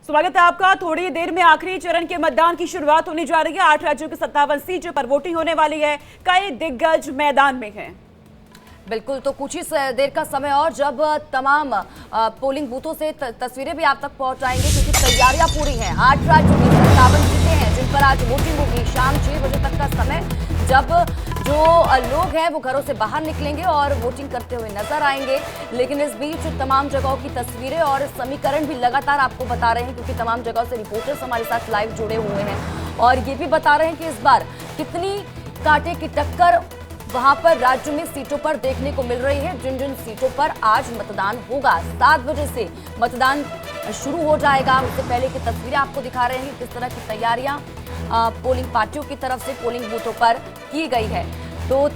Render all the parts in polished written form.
स्वागत है आपका। थोड़ी देर में आखिरी चरण के मतदान की शुरुआत होने जा रही है। 8 राज्यों की 57 सीटों पर वोटिंग होने वाली है। कई दिग्गज मैदान में हैं। बिल्कुल, तो कुछ ही देर का समय और जब तमाम पोलिंग बूथों से तस्वीरें भी आप तक पहुंचाएंगे, क्योंकि तैयारियां पूरी हैं। 8 राज्यों की 57 सीटें हैं जिन पर आज वोटिंग होगी। शाम 6 बजे तक का समय, जब जो लोग हैं वो घरों से बाहर निकलेंगे और वोटिंग करते हुए नजर आएंगे। लेकिन इस बीच तमाम जगहों की तस्वीरें और समीकरण भी लगातार आपको बता रहे हैं, क्योंकि तमाम जगहों से रिपोर्टर्स हमारे साथ लाइव जुड़े हुए हैं और ये भी बता रहे हैं कि इस बार कितनी कांटे की टक्कर वहां पर राज्य में सीटों पर देखने को मिल रही है। जिन जिन सीटों पर आज मतदान होगा, 7 बजे से मतदान शुरू हो जाएगा। उससे पहले की तस्वीरें आपको दिखा रहे हैं किस तरह की तैयारियां पोलिंग पार्टियों की तरफ से पोलिंग बूथों पर की गई है। तो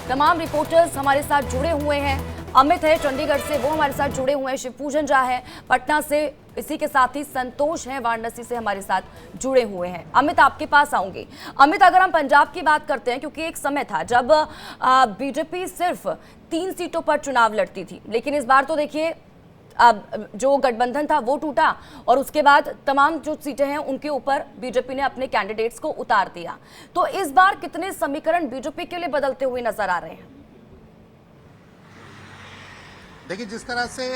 तमाम रिपोर्टर्स हमारे साथ जुड़े हुए हैं। अमित है चंडीगढ़ से, वो हमारे साथ जुड़े हुए हैं। शिवपूजन झा है पटना से, इसी के साथ ही संतोष हैं वाराणसी से हमारे साथ जुड़े हुए हैं। अमित, आपके पास आऊंगी। अमित, अगर हम पंजाब की बात करते हैं, क्योंकि एक समय था जब बीजेपी सिर्फ 3 सीटों पर चुनाव लड़ती थी, लेकिन इस बार तो देखिए अब जो गठबंधन था वो टूटा और उसके बाद तमाम जो सीटें हैं उनके ऊपर बीजेपी ने अपने कैंडिडेट्स को उतार दिया। तो इस बार कितने समीकरण बीजेपी के लिए बदलते हुए नजर आ रहे हैं? देखिए, जिस तरह से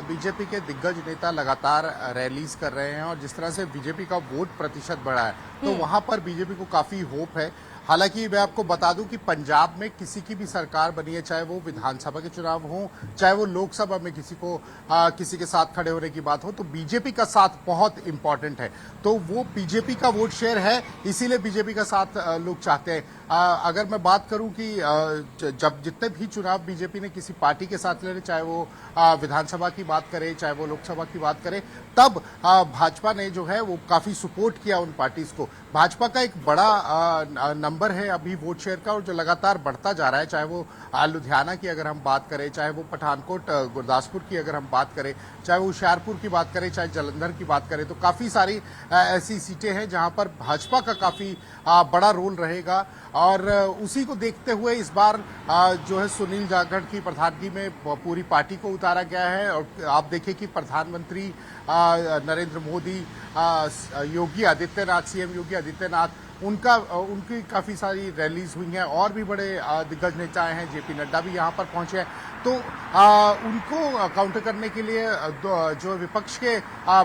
बीजेपी के दिग्गज नेता लगातार रैलीज कर रहे हैं और जिस तरह से बीजेपी का वोट प्रतिशत बढ़ा है, तो वहां पर बीजेपी को काफी होप है। हालांकि मैं आपको बता दूं कि पंजाब में किसी की भी सरकार बनी है, चाहे वो विधानसभा के चुनाव हो, चाहे वो लोकसभा में किसी के साथ खड़े होने की बात हो, तो बीजेपी का साथ बहुत इंपॉर्टेंट है। तो वो बीजेपी का वोट शेयर है, इसीलिए बीजेपी का साथ लोग चाहते हैं। अगर मैं बात करूं कि जब जितने भी चुनाव बीजेपी ने किसी पार्टी के साथ लड़े, चाहे वो विधानसभा की बात करें, चाहे वो लोकसभा की बात करें, तब भाजपा ने जो है वो काफी सपोर्ट किया उन पार्टीज को। भाजपा का एक बड़ा नंबर है अभी वोट शेयर का, और जो लगातार बढ़ता जा रहा है। चाहे वो लुधियाना की अगर हम बात करें, चाहे वो पठानकोट गुरदासपुर की अगर हम बात करें, चाहे वो होशियारपुर की बात करें, चाहे जालंधर की बात करें, तो काफी सारी ऐसी सीटें हैं जहां पर भाजपा का काफी बड़ा रोल रहेगा। और उसी को देखते हुए इस बार जो है सुनील जाखड़ की प्रधानगी में पूरी पार्टी को उतारा गया है। और आप देखिए कि प्रधानमंत्री नरेंद्र मोदी, योगी आदित्यनाथ, सीएम योगी आदित्यनाथ, उनकी काफी सारी रैलीज हुई हैं और भी बड़े दिग्गज नेता आए हैं। जेपी नड्डा भी यहां पर पहुंचे हैं। तो उनको काउंटर करने के लिए जो विपक्ष के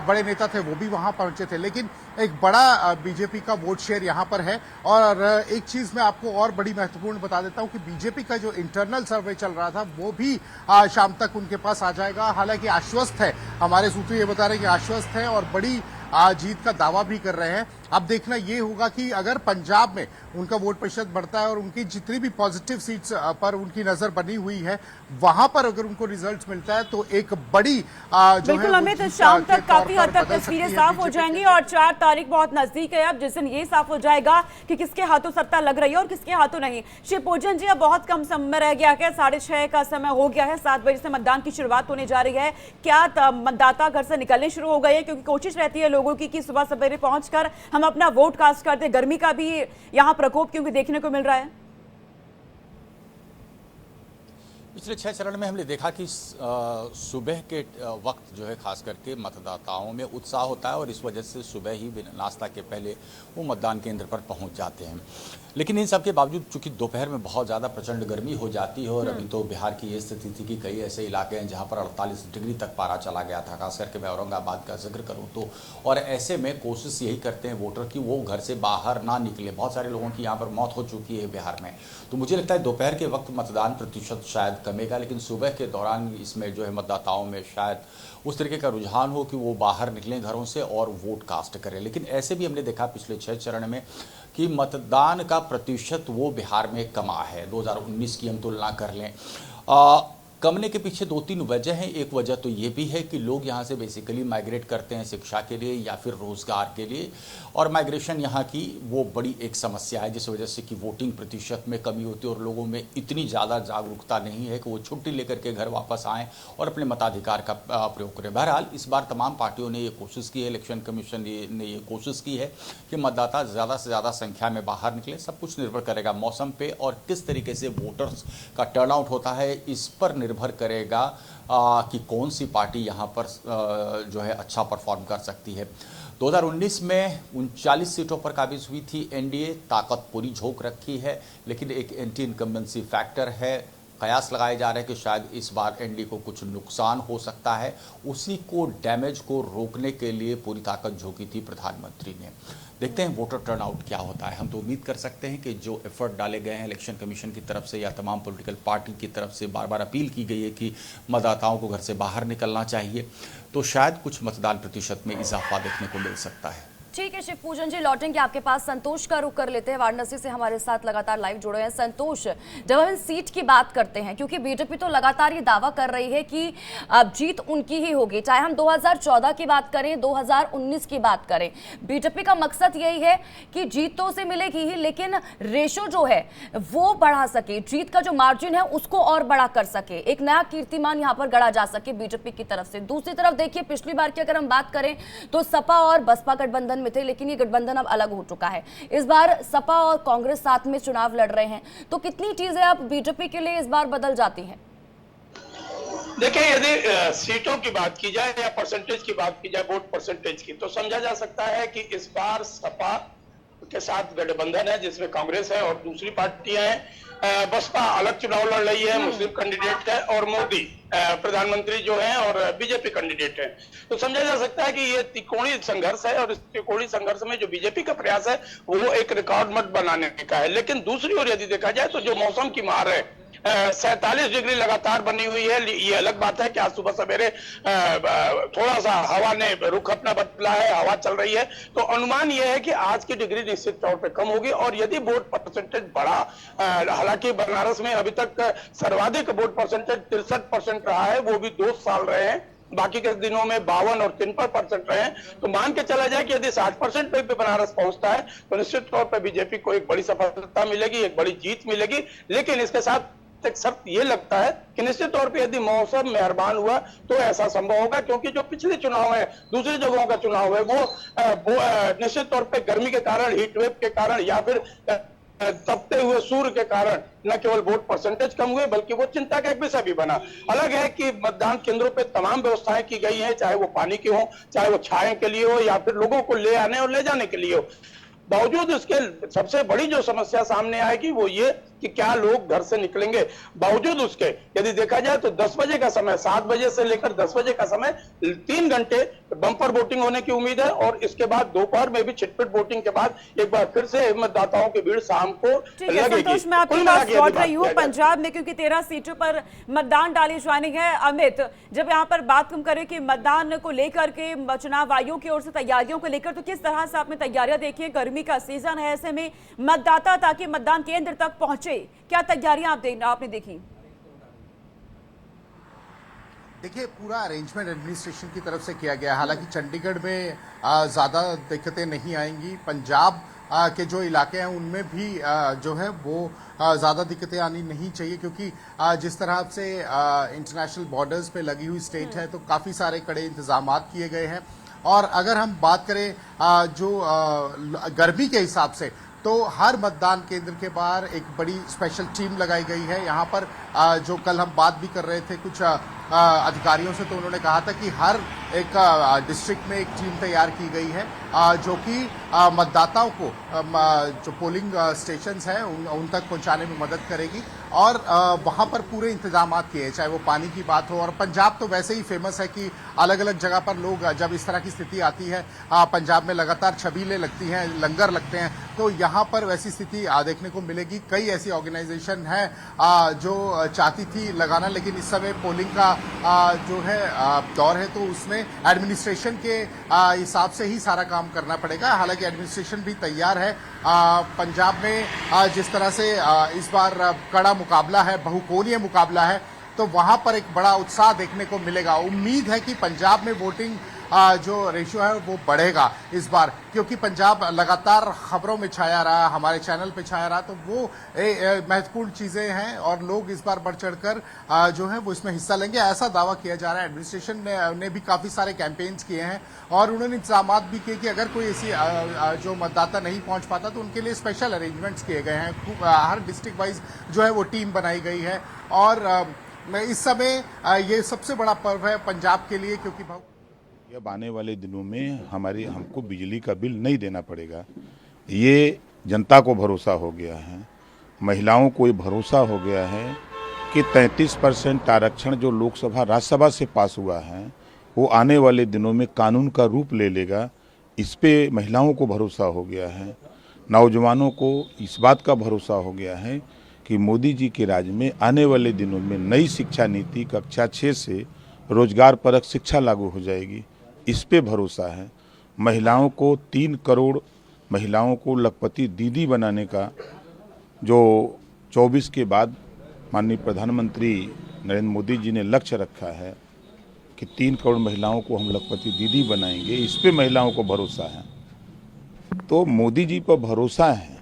बड़े नेता थे वो भी वहां पहुंचे थे। लेकिन एक बड़ा बीजेपी का वोट शेयर यहां पर है। और एक चीज मैं आपको और बड़ी महत्वपूर्ण बता देता हूं कि बीजेपी का जो इंटरनल सर्वे चल रहा था वो भी शाम तक उनके पास आ जाएगा। हालांकि आश्वस्त है, हमारे सूत्र ये बता रहे हैं कि आश्वस्त है और बड़ी जीत का दावा भी कर रहे हैं। अब देखना ये होगा कि अगर पंजाब में उनका वोट प्रतिशत बढ़ता है और उनकी जितनी भी पॉजिटिव सीट्स पर उनकी नजर बनी हुई है, वहां पर अगर उनको रिजल्ट्स मिलता है तो एक बड़ी जो बिल्कुल अमित, शाम तक काफी हद तक तस्वीरें साफ हो जाएंगी और 4 तारीख बहुत नजदीक है। अब जिस दिन ये साफ हो जाएगा कि किसके हाथों सत्ता लग रही है और किसके हाथों नहीं। शिवपूजन जी, अब बहुत कम समय रह गया है, 6:30 का समय हो गया है। 7 बजे से मतदान की शुरुआत होने जा रही है। क्या मतदाता घर से निकलने शुरू हो गए हैं? क्योंकि कोशिश रहती है लोगों की कि सुबह सवेरे पहुंचकर हम अपना वोट कास्ट करते। गर्मी का भी यहां प्रकोप क्योंकि देखने को मिल रहा है। पिछले 6 चरण में हमने देखा कि सुबह के वक्त जो है खास करके मतदाताओं में उत्साह होता है और इस वजह से सुबह ही नाश्ता के पहले वो मतदान केंद्र पर पहुंच जाते हैं। लेकिन इन सब के बावजूद चूंकि दोपहर में बहुत ज़्यादा प्रचंड गर्मी हो जाती है और अभी तो बिहार की ये स्थिति थी कि कई ऐसे इलाके हैं जहां पर 48 डिग्री तक पारा चला गया था। खास करके मैं औरंगाबाद का जिक्र करूं तो, और ऐसे में कोशिश यही करते हैं वोटर कि वो घर से बाहर ना निकले। बहुत सारे लोगों की यहाँ पर मौत हो चुकी है बिहार में। तो मुझे लगता है दोपहर के वक्त मतदान प्रतिशत शायद कमेगा, लेकिन सुबह के दौरान इसमें जो है मतदाताओं में शायद उस तरीके का रुझान हो कि वो बाहर निकलें घरों से और वोट कास्ट करें। लेकिन ऐसे भी हमने देखा पिछले 6 चरण में कि मतदान का प्रतिशत वो बिहार में कमा है। 2019 की हम तुलना कर लें, कमने के पीछे 2-3 वजह हैं। एक वजह तो ये भी है कि लोग यहाँ से बेसिकली माइग्रेट करते हैं शिक्षा के लिए या फिर रोज़गार के लिए, और माइग्रेशन यहाँ की वो बड़ी एक समस्या है जिस वजह से कि वोटिंग प्रतिशत में कमी होती है और लोगों में इतनी ज़्यादा जागरूकता नहीं है कि वो छुट्टी लेकर के घर वापस आएँ और अपने मताधिकार का प्रयोग करें। बहरहाल इस बार तमाम पार्टियों ने ये कोशिश की है, इलेक्शन कमीशन ने ये कोशिश की है कि मतदाता ज़्यादा से ज़्यादा संख्या में बाहर निकले। सब कुछ निर्भर करेगा मौसम पे और किस तरीके से वोटर्स का टर्नआउट होता है, इस पर निर्भर निर्भर करेगा कि कौन सी पार्टी यहाँ पर जो है अच्छा परफॉर्म कर सकती है। 2019 में 39 सीटों पर काबिज हुई थी एनडीए, ताकत पूरी झोंक रखी है, लेकिन एक एंटी इनकम्बेंसी फैक्टर है। कयास लगाए जा रहे हैं कि शायद इस बार एनडीए को कुछ नुकसान हो सकता है। उसी को डैमेज को रोकने के लिए पूरी ताकत झोंकी थी प्रधानमंत्री ने। देखते हैं वोटर टर्नआउट क्या होता है। हम तो उम्मीद कर सकते हैं कि जो एफर्ट डाले गए हैं इलेक्शन कमीशन की तरफ से या तमाम पॉलिटिकल पार्टी की तरफ से, बार बार अपील की गई है कि मतदाताओं को घर से बाहर निकलना चाहिए, तो शायद कुछ मतदान प्रतिशत में इजाफा देखने को मिल सकता है। ठीक है शिव पूजन जी, लौटेंगे आपके पास। संतोष का रुख कर लेते हैं, वाराणसी से हमारे साथ लगातार लाइव जुड़े हैं। संतोष, जब हम सीट की बात करते हैं, क्योंकि बीजेपी तो लगातार ये दावा कर रही है कि अब जीत उनकी ही होगी, चाहे हम 2014 की बात करें, 2019 की बात करें, बीजेपी का मकसद यही है कि जीत तो उसे मिलेगी ही, लेकिन रेशो जो है वो बढ़ा सके, जीत का जो मार्जिन है उसको और बड़ा कर सके, एक नया कीर्तिमान यहाँ पर गढ़ा जा सके बीजेपी की तरफ से। दूसरी तरफ देखिए, पिछली बार की अगर हम बात करें तो सपा और बसपा गठबंधन में थे, लेकिन ये गठबंधन अब अलग हो चुका है। इस बार सपा और कांग्रेस साथ में चुनाव लड़ रहे हैं, तो कितनी चीजें अब बीजेपी के लिए इस बार बदल जाती हैं? देखिए, यदि सीटों की बात की जाए या परसेंटेज की बात की जाए, वोट परसेंटेज की, तो समझा जा सकता है कि इस बार सपा के साथ गठबंधन है जिसमें कांग्रेस है और दूसरी पार्टियां हैं। बसपा अलग चुनाव लड़ रही है, मुस्लिम कैंडिडेट है, और मोदी प्रधानमंत्री जो हैं और बीजेपी कैंडिडेट हैं। तो समझा जा सकता है कि ये त्रिकोणीय संघर्ष है, और इस त्रिकोणीय संघर्ष में जो बीजेपी का प्रयास है वो एक रिकॉर्ड मत बनाने का है। लेकिन दूसरी ओर यदि देखा जाए तो जो मौसम की मार है, 47 डिग्री लगातार बनी हुई है। ये अलग बात है कि आज सुबह सवेरे थोड़ा सा हवा ने रुख अपना बदला है, हवा चल रही है, तो अनुमान यह है कि आज की डिग्री निश्चित तौर पे कम होगी। और यदि वोट परसेंटेज बढ़ा, हालांकि बनारस में अभी तक सर्वाधिक वोट परसेंटेज 63% रहा है, वो भी 2 साल रहे हैं, बाकी के दिनों में 52 और 53% रहे हैं। तो मान के चला जाए कि यदि 60% पे बनारस पहुंचता है तो निश्चित तौर पर बीजेपी को एक बड़ी सफलता मिलेगी, एक बड़ी जीत मिलेगी। लेकिन इसके साथ एक शर्त ये लगता है कि निश्चित तौर पे यदि मौसम मेहरबान हुआ तो ऐसा संभव होगा, क्योंकि जो पिछले चुनाव है, दूसरी जगहों का चुनाव है, वो निश्चित तौर पे गर्मी के कारण, हीट वेव के कारण या फिर तपते हुए सूर्य के कारण न केवल वोट परसेंटेज कम हुए बल्कि वो चिंता का एक विषय भी बना। अलग है कि मतदान केंद्रों पे तमाम व्यवस्थाएं की गई हैं, चाहे वो पानी की हो, चाहे वो छाया के लिए हो, या फिर लोगों को ले आने और ले जाने के लिए हो। बावजूद इसके सबसे बड़ी जो समस्या सामने आएगी वो ये कि क्या लोग घर से निकलेंगे। बावजूद उसके यदि देखा जाए तो 10 बजे का समय, 7 बजे से लेकर 10 बजे का समय, 3 घंटे बम्पर वोटिंग होने की उम्मीद है, और इसके बाद दोपहर में भी छिटपुट वोटिंग के बाद एक बार फिर से मतदाताओं की भीड़ शाम को लगेगी। संतोष, मैं आपके पास लौट रही हूँ पंजाब में, क्योंकि 13 सीटों पर मतदान डाली जानी है। अमित, जब यहाँ पर बात हम करें कि मतदान को लेकर के चुनाव आयोग की ओर से तैयारियों को लेकर, तो किस तरह से आपने तैयारियां देखी है? गर्मी का सीजन है, ऐसे में मतदाता ताकि मतदान केंद्र तक पहुंचे, क्या तैयारियां आपने देखी? देखिए, पूरा अरेंजमेंट एडमिनिस्ट्रेशन की तरफ से किया गया। हालांकि चंडीगढ़ में ज़्यादा दिक्कतें नहीं आएंगी। पंजाब के जो इलाके हैं उनमें भी जो है वो ज़्यादा दिक्कतें आनी नहीं चाहिए, क्योंकि जिस तरह से इंटरनेशनल बॉर्डर्स पे लगी हुई स्टेट है तो काफ़ी सारे कड़े इंतजाम किए गए हैं। और अगर हम बात करें जो गर्मी के हिसाब से, तो हर मतदान केंद्र के बाहर एक बड़ी स्पेशल टीम लगाई गई है। यहाँ पर जो कल हम बात भी कर रहे थे कुछ अधिकारियों से, तो उन्होंने कहा था कि हर एक डिस्ट्रिक्ट में एक टीम तैयार की गई है जो कि मतदाताओं को जो पोलिंग स्टेशंस हैं उन तक पहुंचाने में मदद करेगी। और वहाँ पर पूरे इंतजाम किए, चाहे वो पानी की बात हो। और पंजाब तो वैसे ही फेमस है कि अलग अलग जगह पर लोग, जब इस तरह की स्थिति आती है, पंजाब में लगातार छबीलें लगती हैं, लंगर लगते हैं, तो यहाँ पर वैसी स्थिति देखने को मिलेगी। कई ऐसी ऑर्गेनाइजेशन है जो चाहती थी लगाना, लेकिन इस समय पोलिंग का जो है दौर है, तो उसमें एडमिनिस्ट्रेशन के हिसाब से ही सारा काम करना पड़ेगा। हालांकि एडमिनिस्ट्रेशन भी तैयार है। पंजाब में जिस तरह से इस बार कड़ा मुकाबला है, बहुकोणीय मुकाबला है, तो वहां पर एक बड़ा उत्साह देखने को मिलेगा। उम्मीद है कि पंजाब में वोटिंग जो रेशियो है वो बढ़ेगा इस बार, क्योंकि पंजाब लगातार खबरों में छाया रहा, हमारे चैनल पे छाया रहा, तो वो महत्वपूर्ण चीजें हैं और लोग इस बार बढ़ चढ़कर जो है वो इसमें हिस्सा लेंगे, ऐसा दावा किया जा रहा है। एडमिनिस्ट्रेशन ने भी काफी सारे कैंपेन्स किए हैं और उन्होंने इंतजाम भी किए कि अगर कोई ऐसी जो मतदाता नहीं पहुंच पाता तो उनके लिए स्पेशल अरेंजमेंट्स किए गए हैं। हर डिस्ट्रिक्ट वाइज जो है वो टीम बनाई गई है और मैं इस समय ये सबसे बड़ा पर्व है पंजाब के लिए, क्योंकि अब आने वाले दिनों में हमको बिजली का बिल नहीं देना पड़ेगा। ये जनता को भरोसा हो गया है, महिलाओं को ये भरोसा हो गया है कि 33% आरक्षण जो लोकसभा राज्यसभा से पास हुआ है वो आने वाले दिनों में कानून का रूप ले लेगा। इस पे महिलाओं को भरोसा हो गया है, नौजवानों को इस बात का भरोसा हो गया है कि मोदी जी के राज में आने वाले दिनों में नई शिक्षा नीति कक्षा 6 से रोजगार परक शिक्षा लागू हो जाएगी। इस पे भरोसा है। महिलाओं को 3 करोड़ महिलाओं को लखपति दीदी बनाने का जो 24 के बाद माननीय प्रधानमंत्री नरेंद्र मोदी जी ने लक्ष्य रखा है कि 3 करोड़ महिलाओं को हम लखपति दीदी बनाएंगे, इस पे महिलाओं को भरोसा है। तो मोदी जी पर भरोसा है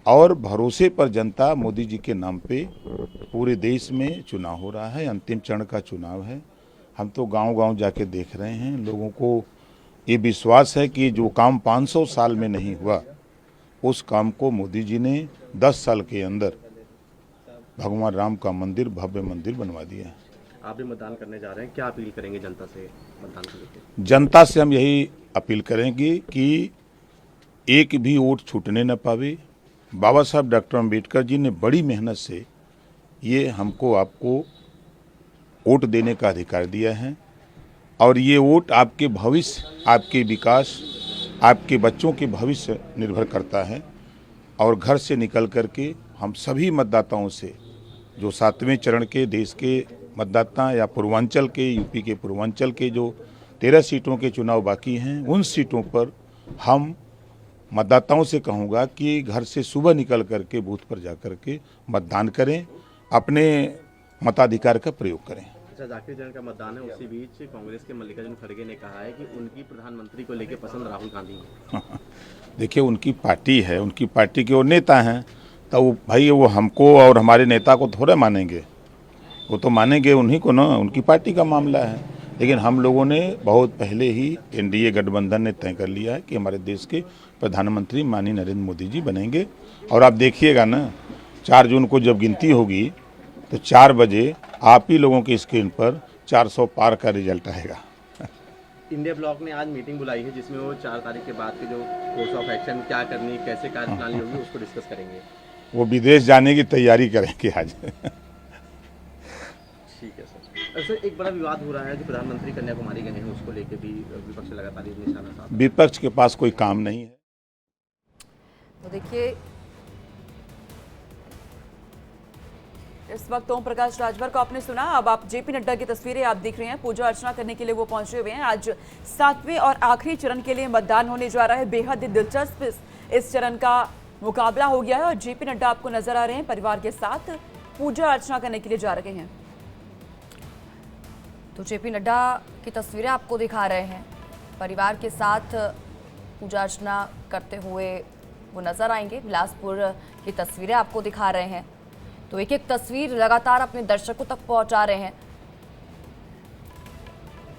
और भरोसे पर जनता मोदी जी के नाम पे पूरे देश में चुनाव हो रहा है, अंतिम चरण का चुनाव है। हम तो गांव-गांव जाके देख रहे हैं, लोगों को ये विश्वास है कि जो काम 500 साल में नहीं हुआ उस काम को मोदी जी ने 10 साल के अंदर भगवान राम का मंदिर, भव्य मंदिर बनवा दिया है। आप भी मतदान करने जा रहे हैं, क्या अपील करेंगे जनता से मतदान को लेकर? जनता से हम यही अपील करेंगे कि एक भी वोट छूटने न पावे। बाबा साहब डॉक्टर अम्बेडकर जी ने बड़ी मेहनत से ये हमको आपको वोट देने का अधिकार दिया है और ये वोट आपके भविष्य, आपके विकास, आपके बच्चों के भविष्य निर्भर करता है। और घर से निकल करके हम सभी मतदाताओं से, जो 7वें चरण के देश के मतदाता या पूर्वांचल के, यूपी के पूर्वांचल के जो 13 सीटों के चुनाव बाकी हैं, उन सीटों पर हम मतदाताओं से कहूँगा कि घर से सुबह निकल करके बूथ पर जा करके मतदान करें, अपने मताधिकार का प्रयोग करें। अच्छा, आखिरी चरण का मतदान है, उसी बीच कांग्रेस के मल्लिकार्जुन खड़गे ने कहा है कि उनकी प्रधानमंत्री को लेकर पसंद राहुल गांधी है। देखिए, उनकी पार्टी है, उनकी पार्टी के वो नेता हैं, तो वो भाई वो हमको और हमारे नेता को थोड़े मानेंगे, वो तो मानेंगे उन्हीं को ना, उनकी पार्टी का मामला है। लेकिन हम लोगों ने बहुत पहले ही एनडीए गठबंधन ने तय कर लिया है कि हमारे देश के प्रधानमंत्री माननीय नरेंद्र मोदी जी बनेंगे। और आप देखिएगा ना, 4 जून को जब गिनती होगी तो 4 बजे आप ही लोगों की स्क्रीन पर 400 पार का रिजल्ट आएगा। इंडिया ब्लॉक ने आज मीटिंग बुलाई है जिसमें वो 4 तारीख के बाद के जो कोर्स ऑफ एक्शन क्या करनी, कैसे कार्यप्रणाली होगी, उसको डिस्कस करेंगे। वो विदेश जाने की तैयारी करेंगे आज। ठीक है सर। सर, एक बड़ा विवाद हो रहा है, जो प्रधानमंत्री कन्याकुमारी गए हैं, उसको लेकर भी विपक्ष लगातार निशाना साधा। विपक्ष के पास कोई काम नहीं है। तो देखिए, इस वक्त ओम प्रकाश राजभर को आपने सुना। अब आप जेपी नड्डा की तस्वीरें आप देख रहे हैं, पूजा अर्चना करने के लिए वो पहुंचे हुए हैं। आज 7वें और आखिरी चरण के लिए मतदान होने जा रहा है। बेहद दिलचस्प इस चरण का मुकाबला हो गया है और जेपी नड्डा आपको नजर आ रहे हैं, परिवार के साथ पूजा अर्चना करने के लिए जा रहे हैं। तो जेपी नड्डा की तस्वीरें आपको दिखा रहे हैं, परिवार के साथ पूजा अर्चना करते हुए वो नजर आएंगे। बिलासपुर की तस्वीरें आपको दिखा रहे हैं। तो एक एक तस्वीर लगातार अपने दर्शकों तक पहुंचा रहे हैं।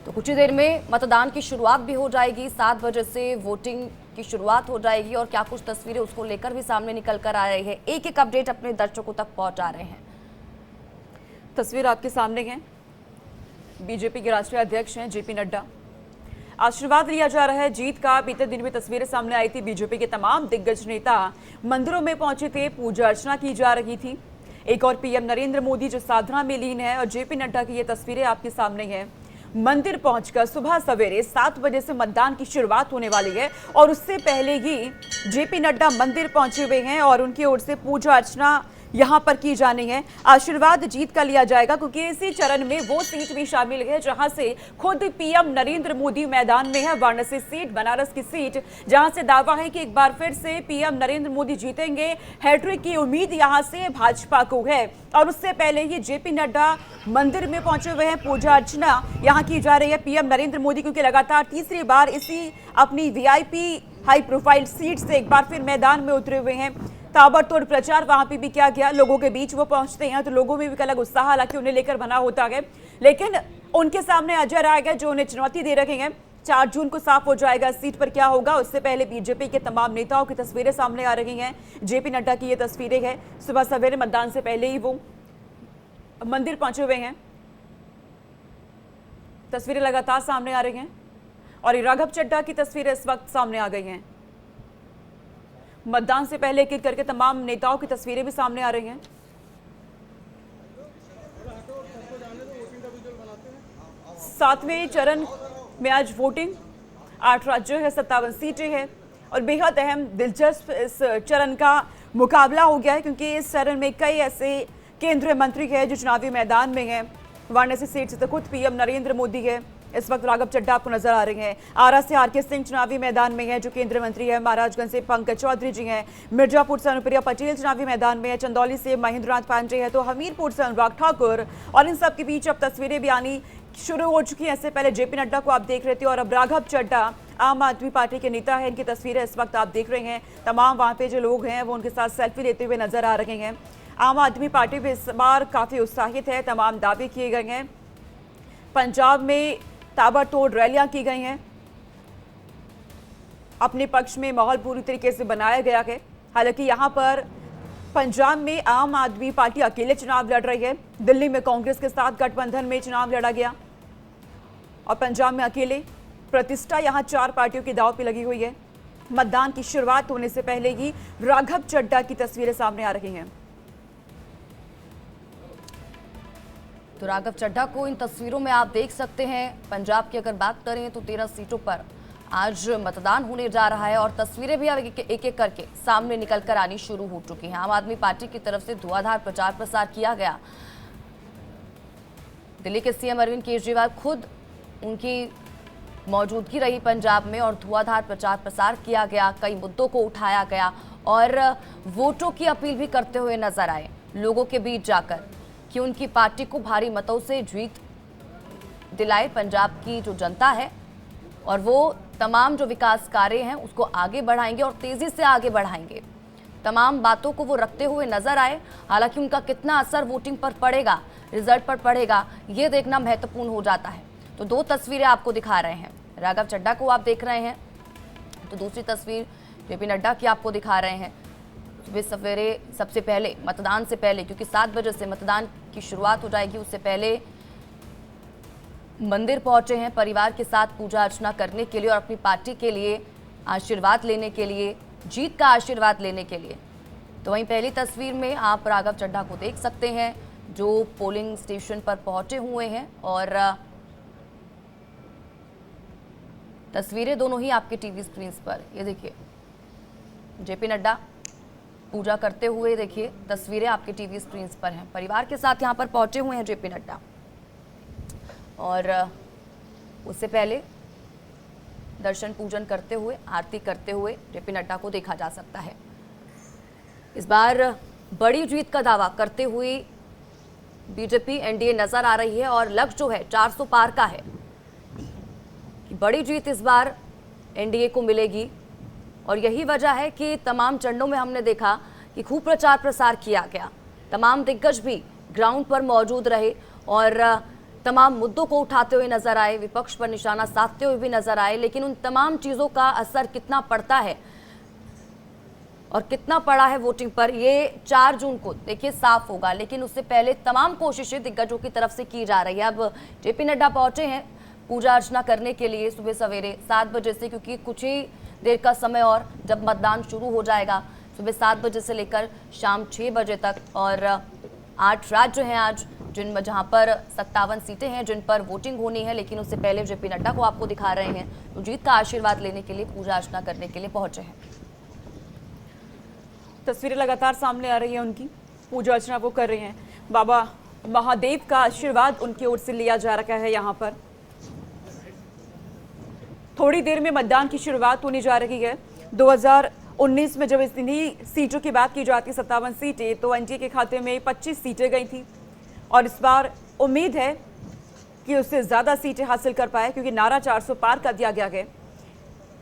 तो कुछ ही देर में मतदान की शुरुआत भी हो जाएगी। 7 बजे से वोटिंग की शुरुआत हो जाएगी और क्या कुछ तस्वीरें उसको लेकर भी सामने निकल कर आ रही है। एक एक अपडेट अपने दर्शकों तक पहुंचा रहे हैं। तस्वीर आपके सामने है, बीजेपी के राष्ट्रीय अध्यक्ष हैं जेपी नड्डा। आशीर्वाद लिया जा रहा है जीत का। बीते दिन में तस्वीरें सामने आई थी, बीजेपी के तमाम दिग्गज नेता मंदिरों में पहुंचे थे, पूजा अर्चना की जा रही थी। एक और पीएम नरेंद्र मोदी जो साधना में लीन है और जेपी नड्डा की ये तस्वीरें आपके सामने हैं। मंदिर पहुंचकर सुबह सवेरे 7 बजे से मतदान की शुरुआत होने वाली है और उससे पहले ही जेपी नड्डा मंदिर पहुंचे हुए हैं और उनकी ओर से पूजा अर्चना यहां पर की जानी है। आशीर्वाद जीत का लिया जाएगा क्योंकि इसी चरण में वो सीट भी शामिल है जहां से खुद पीएम नरेंद्र मोदी मैदान में है। वाराणसी सीट, बनारस की सीट, जहां से दावा है कि एक बार फिर से पीएम नरेंद्र मोदी जीतेंगे। हैट्रिक की उम्मीद यहां से भाजपा को है और उससे पहले ही जेपी नड्डा मंदिर में पहुंचे हुए हैं। पूजा अर्चना यहां की जा रही है पीएम नरेंद्र मोदी, क्योंकि लगातार तीसरी बार इसी अपनी वीआईपी हाई प्रोफाइल सीट से एक बार फिर मैदान में उतरे हुए हैं। ताबड़तोड़ प्रचार वहां पे भी किया गया, लोगों के बीच वो पहुंचते हैं तो लोगों में भी अलग उत्साह हालांकि उन्हें लेकर बना होता है, लेकिन उनके सामने अजय राय है जो उन्हें चुनौती दे रहे हैं। 4 जून को साफ हो जाएगा सीट पर क्या होगा। उससे पहले बीजेपी के तमाम नेताओं की तस्वीरें सामने आ रही हैं। जेपी नड्डा की ये तस्वीरें हैं, सुबह सवेरे मतदान से पहले ही वो मंदिर पहुंचे हुए हैं। तस्वीरें लगातार सामने आ रही हैं और ये राघव चड्ढा की तस्वीरें इस वक्त सामने आ गई हैं। मतदान से पहले एक एक करके तमाम नेताओं की तस्वीरें भी सामने आ रही हैं। सातवें चरण में आज वोटिंग, 8 राज्यों है, 57 सीटें हैं और बेहद अहम दिलचस्प इस चरण का मुकाबला हो गया है, क्योंकि इस चरण में कई ऐसे केंद्रीय मंत्री हैं जो चुनावी मैदान में हैं। वाराणसी सीट से तो खुद पीएम नरेंद्र मोदी है, इस वक्त राघव चड्ढा आपको नजर आ रहे हैं। आरा से आर के सिंह चुनावी मैदान में है जो केंद्रीय मंत्री है। महाराजगंज से पंकज चौधरी जी हैं। मिर्जापुर से अनुप्रिया पटेल चुनावी मैदान में है। चंदौली से महेंद्रनाथ पांडे है तो हमीरपुर से अनुराग ठाकुर। और इन सब के बीच अब तस्वीरें भी आनी शुरू हो चुकी हैं। इससे पहले जेपी नड्डा को आप देख रहे थे और अब राघव चड्ढा आम आदमी पार्टी के नेता है, इनकी तस्वीरें इस वक्त आप देख रहे हैं। तमाम वहाँ पे जो लोग हैं वो उनके साथ सेल्फी लेते हुए नजर आ रहे हैं। आम आदमी पार्टी भी इस बार काफी उत्साहित है, तमाम दावे किए गए हैं। पंजाब में ताबड़तोड़ रैलियां की गई हैं, अपने पक्ष में माहौल पूरी तरीके से बनाया गया है। हालांकि यहां पर पंजाब में आम आदमी पार्टी अकेले चुनाव लड़ रही है। दिल्ली में कांग्रेस के साथ गठबंधन में चुनाव लड़ा गया और पंजाब में अकेले प्रतिष्ठा यहां 4 पार्टियों की दांव पे लगी हुई है। मतदान की शुरुआत होने से पहले ही राघव चड्ढा की तस्वीरें सामने आ रही हैं। तो राघव चड्ढा को इन तस्वीरों में आप देख सकते हैं। पंजाब की अगर बात करें तो 13 सीटों पर आज मतदान होने जा रहा है और तस्वीरें भी अब एक एक करके सामने निकल कर आनी शुरू हो चुकी हैं। आम आदमी पार्टी की तरफ से धुआंधार प्रचार प्रसार किया गया। दिल्ली के सीएम अरविंद केजरीवाल खुद उनकी मौजूदगी रही पंजाब में और धुआंधार प्रचार प्रसार किया गया। कई मुद्दों को उठाया गया और वोटों की अपील भी करते हुए नजर आए लोगों के बीच जाकर कि उनकी पार्टी को भारी मतों से जीत दिलाए पंजाब की जो जनता है और वो तमाम जो विकास कार्य हैं उसको आगे बढ़ाएंगे और तेजी से आगे बढ़ाएंगे। तमाम बातों को वो रखते हुए नजर आए। हालांकि उनका कितना असर वोटिंग पर पड़ेगा, रिजल्ट पर पड़ेगा, ये देखना महत्वपूर्ण हो जाता है। तो 2 तस्वीरें आपको दिखा रहे हैं। राघव चड्ढा को आप देख रहे हैं तो दूसरी तस्वीर जेपी नड्डा की आपको दिखा रहे हैं। सुबह सवेरे सबसे पहले मतदान से पहले, क्योंकि 7 बजे से मतदान की शुरुआत हो जाएगी, उससे पहले मंदिर पहुंचे हैं परिवार के साथ पूजा अर्चना करने के लिए और अपनी पार्टी के लिए आशीर्वाद लेने के लिए, जीत का आशीर्वाद लेने के लिए। तो वहीं पहली तस्वीर में आप राघव चड्ढा को देख सकते हैं जो पोलिंग स्टेशन पर पहुंचे हुए हैं और तस्वीरें दोनों ही आपके टीवी स्क्रीन पर, ये देखिए जेपी नड्डा पूजा करते हुए, देखिए तस्वीरें आपके टीवी स्क्रीन पर हैं। परिवार के साथ यहां पर पहुंचे हुए हैं जेपी नड्डा और उससे पहले दर्शन पूजन करते हुए, आरती करते हुए जेपी नड्डा को देखा जा सकता है। इस बार बड़ी जीत का दावा करते हुए बीजेपी एनडीए नजर आ रही है और लक्ष्य जो है 400 पार का है कि बड़ी जीत इस बार एनडीए को मिलेगी। और यही वजह है कि तमाम चरणों में हमने देखा कि खूब प्रचार प्रसार किया गया। तमाम दिग्गज भी ग्राउंड पर मौजूद रहे और तमाम मुद्दों को उठाते हुए नजर आए, विपक्ष पर निशाना साधते हुए भी नजर आए। लेकिन उन तमाम चीज़ों का असर कितना पड़ता है और कितना पड़ा है वोटिंग पर, ये 4 जून को देखिए साफ होगा। लेकिन उससे पहले तमाम कोशिशें दिग्गजों की तरफ से की जा रही है। अब जेपी नड्डा पहुंचे हैं पूजा अर्चना करने के लिए सुबह सवेरे 7 बजे से, क्योंकि कुछ ही देर का समय और जब मतदान शुरू हो जाएगा सुबह 7 बजे से लेकर शाम 6 बजे तक। और 8 राज्य हैं आज जिनमें, जहां पर 57 सीटें हैं जिन पर वोटिंग होनी है। लेकिन उससे पहले जेपी नड्डा को आपको दिखा रहे हैं तो जीत का आशीर्वाद लेने के लिए, पूजा अर्चना करने के लिए पहुंचे हैं। तस्वीरें लगातार सामने आ रही है, उनकी पूजा अर्चना वो कर रहे हैं। बाबा महादेव का आशीर्वाद उनकी ओर से लिया जा रहा है। यहाँ पर थोड़ी देर में मतदान की शुरुआत होने जा रही है। 2019 में जब इन्हीं सीटों की बात की जाती है, 57 सीटें, तो एनडीए के खाते में 25 सीटें गई थी और इस बार उम्मीद है कि उससे ज़्यादा सीटें हासिल कर पाए, क्योंकि नारा 400 पार कर दिया गया है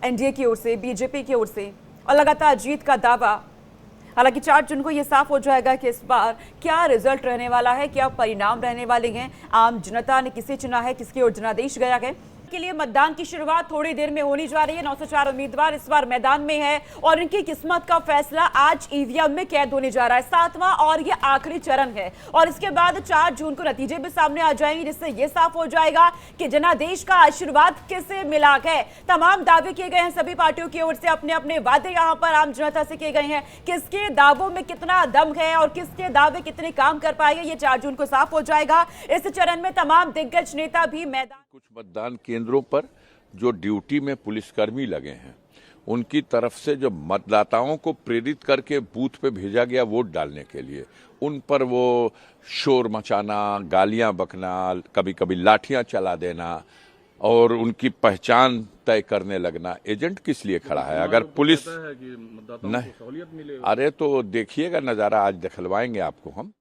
एनडीए की ओर से, बीजेपी की ओर से और लगातार जीत का दावा। हालांकि 4 जून को यह साफ हो जाएगा कि इस बार क्या रिजल्ट रहने वाला है, क्या परिणाम रहने वाले हैं, आम जनता ने किसे चुना है, किसकी ओर जनादेश गया है, के लिए मतदान की शुरुआत थोड़ी देर में होने जा रही है। 904 उम्मीदवार इस बार मैदान में है और इनकी किस्मत का फैसला आज ईवीएम में कैद होने जा रहा है। 7वां और ये आखिरी चरण है और इसके बाद 4 जून को नतीजे भी सामने आ जाएंगे, जिससे ये साफ हो जाएगा कि जनादेश का आशीर्वाद किसे मिला है। तमाम दावे किए गए हैं सभी पार्टियों की ओर से, अपने अपने वादे यहां पर आम जनता से किए गए हैं। किसके दावों में कितना दम है और किसके दावे कितने काम कर पाएंगे, ये 4 जून को साफ हो जाएगा। इस चरण में तमाम दिग्गज नेता भी मैदान। कुछ मतदान केंद्रों पर जो ड्यूटी में पुलिसकर्मी लगे हैं, उनकी तरफ से जो मतदाताओं को प्रेरित करके बूथ पे भेजा गया वोट डालने के लिए, उन पर वो शोर मचाना, गालियां बकना, कभी कभी लाठियां चला देना और उनकी पहचान तय करने लगना, एजेंट किस लिए खड़ा है? अगर पुलिस नहीं, अरे तो देखिएगा नजारा, आज दिखलवाएंगे आपको हम।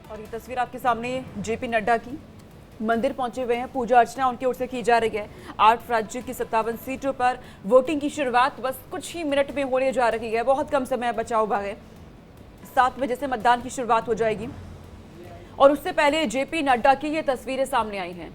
और ये तस्वीर आपके सामने जेपी नड्डा की मंदिर पहुंचे हुए हैं, पूजा अर्चना उनकी ओर से की जा रही है। 8 राज्यों की 57 सीटों पर वोटिंग की शुरुआत बस कुछ ही मिनट में होने जा रही है। बहुत कम समय बचा हुआ है, 7 बजे से मतदान की शुरुआत हो जाएगी। और उससे पहले जेपी नड्डा की ये तस्वीरें सामने आई हैं,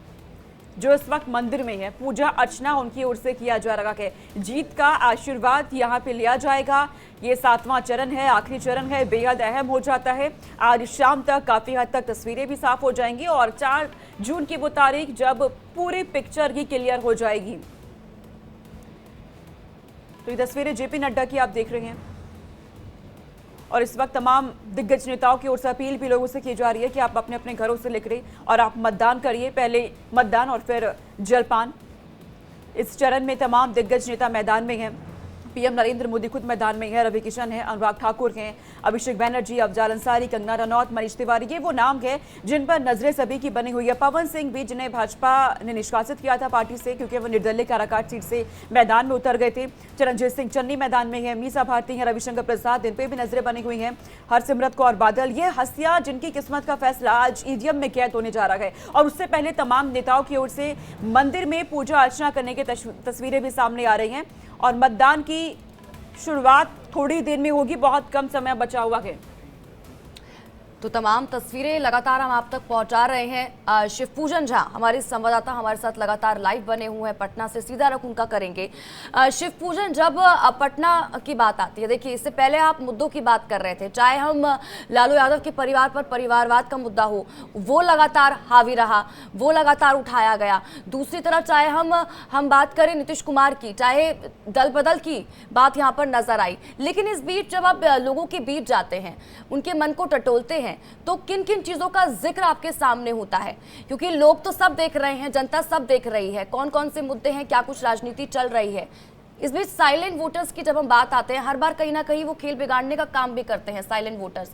जो इस वक्त मंदिर में है। पूजा अर्चना उनकी ओर से किया जा रहा है। जीत का आशीर्वाद यहाँ पे लिया जाएगा। ये 7वां चरण है, आखिरी चरण है, बेहद अहम हो जाता है। आज शाम तक काफी हद तक तस्वीरें भी साफ हो जाएंगी और 4 जून की वो तारीख जब पूरी पिक्चर ही क्लियर हो जाएगी। तो ये तस्वीरें जेपी नड्डा की आप देख रहे हैं और इस वक्त तमाम दिग्गज नेताओं की ओर से अपील भी लोगों से की जा रही है कि आप अपने अपने घरों से निकलें और आप मतदान करिए। पहले मतदान और फिर जलपान। इस चरण में तमाम दिग्गज नेता मैदान में हैं। पीएम नरेंद्र मोदी खुद मैदान में है, रवि किशन है, अनुराग ठाकुर हैं, अभिषेक बनर्जी, अफजाल अंसारी, कंगना रनौत, मनीष तिवारी, ये वो नाम है जिन पर नजरें सभी की बनी हुई है। पवन सिंह भी, जिन्हें भाजपा ने निष्कासित किया था पार्टी से क्योंकि वो निर्दलीय काराकाट सीट से मैदान में उतर गए थे। चरणजीत सिंह चन्नी मैदान में है, मीसा भारती है, रविशंकर प्रसाद, इन पर भी नजरें बनी हुई हैं, हरसिमरत कौर बादल, ये हस्तियां जिनकी किस्मत का फैसला आज ईवीएम में कैद होने जा रहा है। और उससे पहले तमाम नेताओं की ओर से मंदिर में पूजा अर्चना करने की तस्वीरें भी सामने आ रही हैं और मतदान की शुरुआत थोड़ी देर में होगी, बहुत कम समय बचा हुआ है। तो तमाम तस्वीरें लगातार हम आप तक पहुंचा रहे हैं। शिव पूजन झा हमारे संवाददाता हमारे साथ लगातार लाइव बने हुए हैं, पटना से सीधा रुख उनका करेंगे। शिव पूजन, जब पटना की बात आती है, देखिए इससे पहले आप मुद्दों की बात कर रहे थे, चाहे हम लालू यादव के परिवार पर परिवारवाद का मुद्दा हो, वो लगातार हावी रहा, वो लगातार उठाया गया। दूसरी तरफ चाहे हम बात करें नीतीश कुमार की, चाहे दल बदल की बात यहाँ पर नजर आई। लेकिन इस बीच जब आप लोगों के बीच जाते हैं, उनके मन को टटोलते हैं, तो किन किन चीजों का जिक्र आपके सामने होता है? क्योंकि लोग तो सब देख रहे हैं, जनता सब देख रही है, कौन कौन से मुद्दे हैं, क्या कुछ राजनीति चल रही है। इस बीच साइलेंट वोटर्स की जब हम बात आते हैं, हर बार कहीं ना कहीं वो खेल बिगाड़ने का काम भी करते हैं साइलेंट वोटर्स।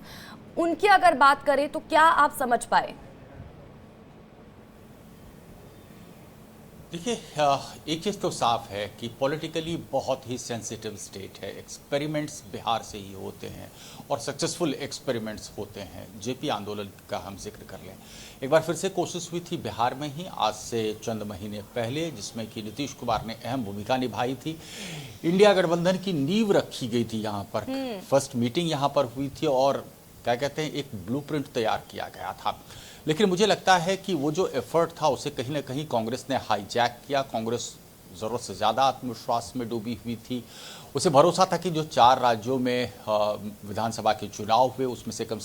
उनकी अगर बात करें तो क्या आप समझ पाए? देखिए, एक चीज़ तो साफ है कि पॉलिटिकली बहुत ही सेंसिटिव स्टेट है। एक्सपेरिमेंट्स बिहार से ही होते हैं और सक्सेसफुल एक्सपेरिमेंट्स होते हैं। जेपी आंदोलन का हम जिक्र कर लें, एक बार फिर से कोशिश हुई थी बिहार में ही आज से चंद महीने पहले, जिसमें कि नीतीश कुमार ने अहम भूमिका निभाई थी। इंडिया गठबंधन की नींव रखी गई थी यहाँ पर। फर्स्ट मीटिंग यहाँ पर हुई थी और क्या कहते हैं, एक ब्लूप्रिंट तैयार किया गया था। लेकिन मुझे लगता है कि वो जो एफर्ट था उसे कहीं ना कहीं कांग्रेस ने हाईजैक किया। कांग्रेस ज़रूरत से ज़्यादा आत्मविश्वास में डूबी हुई थी। उसे भरोसा था कि जो 4 राज्यों में विधानसभा के चुनाव हुए उसमें से कम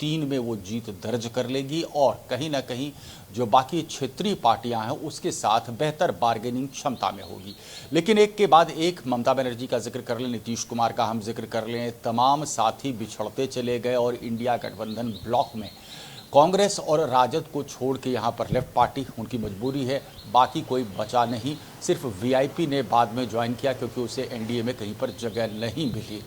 3 में वो जीत दर्ज कर लेगी और कहीं ना कहीं जो बाकी क्षेत्रीय पार्टियां हैं उसके साथ बेहतर बार्गेनिंग क्षमता में होगी। लेकिन एक के बाद एक, ममता बनर्जी का जिक्र कर लें, नीतीश कुमार का हम जिक्र कर लें, तमाम साथी बिछड़ते चले गए और इंडिया गठबंधन ब्लॉक में कांग्रेस और राजद को छोड़ के यहाँ पर लेफ्ट पार्टी, उनकी मजबूरी है, बाकी कोई बचा नहीं। सिर्फ वीआईपी ने बाद में ज्वाइन किया क्योंकि उसे एनडीए में कहीं पर जगह नहीं मिली।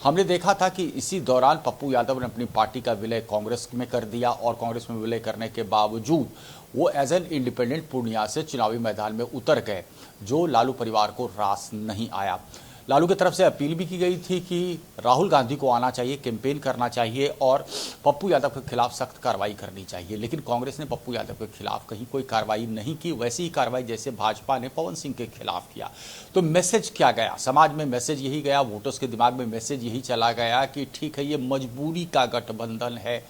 हमने देखा था कि इसी दौरान पप्पू यादव ने अपनी पार्टी का विलय कांग्रेस में कर दिया और कांग्रेस में विलय करने के बावजूद वो एज एन इंडिपेंडेंट पूर्णिया से चुनावी मैदान में उतर गए, जो लालू परिवार को रास नहीं आया। लालू की तरफ से अपील भी की गई थी कि राहुल गांधी को आना चाहिए, कैंपेन करना चाहिए और पप्पू यादव के खिलाफ सख्त कार्रवाई करनी चाहिए। लेकिन कांग्रेस ने पप्पू यादव के खिलाफ कहीं कोई कार्रवाई नहीं की, वैसी ही कार्रवाई जैसे भाजपा ने पवन सिंह के खिलाफ किया। तो मैसेज क्या गया समाज में? मैसेज यही गया, वोटर्स के दिमाग में मैसेज यही चला गया कि ठीक है, ये मजबूरी का गठबंधन है,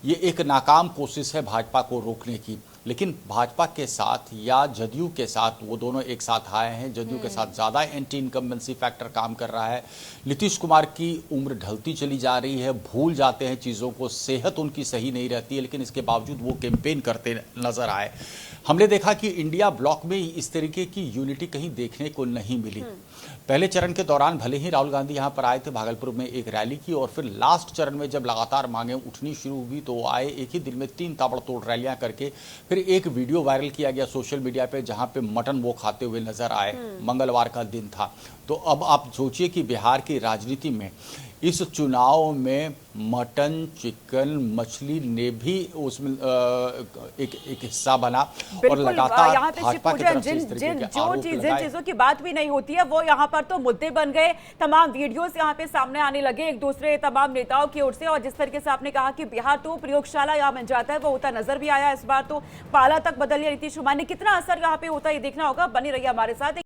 ये एक नाकाम कोशिश है भाजपा को रोकने की। लेकिन भाजपा के साथ या जदयू के साथ, वो दोनों एक साथ आए हैं, जदयू के साथ ज़्यादा एंटी इनकम्बेंसी फैक्टर काम कर रहा है। नीतीश कुमार की उम्र ढलती चली जा रही है, भूल जाते हैं चीज़ों को, सेहत उनकी सही नहीं रहती है, लेकिन इसके बावजूद वो कैंपेन करते नजर आए। हमने देखा कि इंडिया ब्लॉक में इस तरीके की यूनिटी कहीं देखने को नहीं मिली। पहले चरण के दौरान भले ही राहुल गांधी यहाँ पर आए थे, भागलपुर में एक रैली की, और फिर लास्ट चरण में जब लगातार मांगें उठनी शुरू हुई तो वो आए, एक ही दिन में 3 ताबड़तोड़ रैलियां करके। फिर एक वीडियो वायरल किया गया सोशल मीडिया पे जहां पे मटन वो खाते हुए नजर आए, मंगलवार का दिन था। तो अब आप सोचिए कि बिहार की राजनीति में इस चुनाव में मटन, चिकन, मछली ने भी उसमें एक हिस्सा बना, और लगातार यहाँ पे भाजपा की तरफ से इस तरीके के आरोप जिन चीजों की बात भी नहीं होती है वो यहाँ पर तो मुद्दे बन गए। तमाम वीडियोस यहाँ पे सामने आने लगे एक दूसरे तमाम नेताओं की ओर से, और जिस तरीके से आपने कहा कि बिहार तो प्रयोगशाला यहाँ बन जाता है, वो होता नजर भी आया। इस बार तो पाला तक बदल लिया नीतीश कुमार ने। कितना असर यहाँ पे होता है ये देखना होगा। बनी रहिए हमारे साथ।